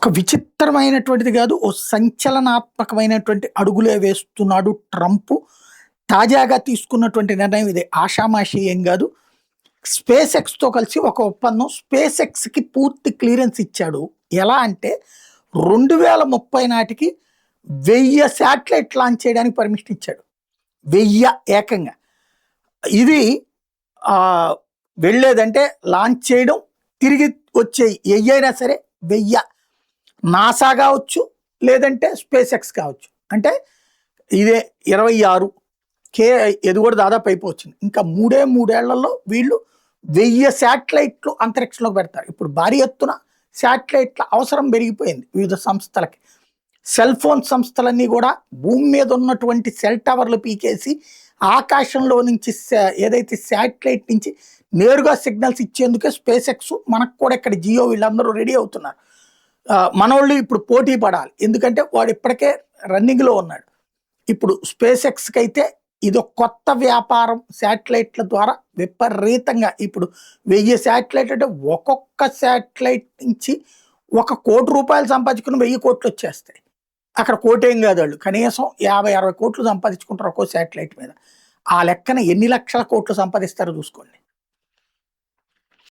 ఒక విచిత్రమైనటువంటిది కాదు. ఓ సంచలనాత్మకమైనటువంటి అడుగులే వేస్తున్నాడు ట్రంప్. తాజాగా తీసుకున్నటువంటి నిర్ణయం ఇది ఆషామాషీ ఏం గాదు. స్పేస్ ఎక్స్‌తో కలిసి ఒక ఒప్పందం. స్పేస్ ఎక్స్‌కి పూర్తి క్లియరెన్స్ ఇచ్చాడు. ఎలా అంటే 2030 నాటికి 1000 శాటిలైట్ లాంచ్ చేయడానికి పర్మిషన్ ఇచ్చాడు. 1000 ఏకంగా. ఇది వెళ్ళేదంటే లాంచ్ చేయడం, తిరిగి వచ్చే ఎయ్యైనా సరే 1000 నాసా కావచ్చు, లేదంటే స్పేస్ ఎక్స్ కావచ్చు. అంటే ఇదే 26 ఇది కూడా దాదాపు అయిపోవచ్చింది. ఇంకా 3 ఏళ్లలో వీళ్ళు 1000 శాటిలైట్లు అంతరిక్షంలోకి పెడతారు. ఇప్పుడు భారీ ఎత్తున శాటిలైట్ల అవసరం పెరిగిపోయింది వివిధ సంస్థలకి. సెల్ ఫోన్ సంస్థలన్నీ కూడా భూమి మీద ఉన్నటువంటి సెల్ టవర్లు పీకేసి ఆకాశంలో నుంచి ఏదైతే శాటిలైట్ నుంచి నేరుగా సిగ్నల్స్ ఇచ్చేందుకే స్పేస్ ఎక్స్, మనకు కూడా ఇక్కడ జియో వీళ్ళందరూ రెడీ అవుతున్నారు. మనోళ్ళు ఇప్పుడు పోటీ పడాలి, ఎందుకంటే వాడు ఇప్పటికే రన్నింగ్లో ఉన్నాడు. ఇప్పుడు స్పేస్ ఎక్స్కి అయితే ఇది ఒక కొత్త వ్యాపారం. శాటిలైట్ల ద్వారా విపరీతంగా ఇప్పుడు 1000 శాటిలైట్ అంటే ఒక్కొక్క శాటిలైట్ నుంచి ₹1 కోటి సంపాదించుకుని 1000 కోట్లు వచ్చేస్తాయి. అక్కడ కోటేం కాదు, వాళ్ళు కనీసం 50-60 కోట్లు సంపాదించుకుంటారు ఒక్కో శాటిలైట్ మీద. ఆ లెక్కన ఎన్ని లక్షల కోట్లు సంపాదిస్తారో చూసుకోండి.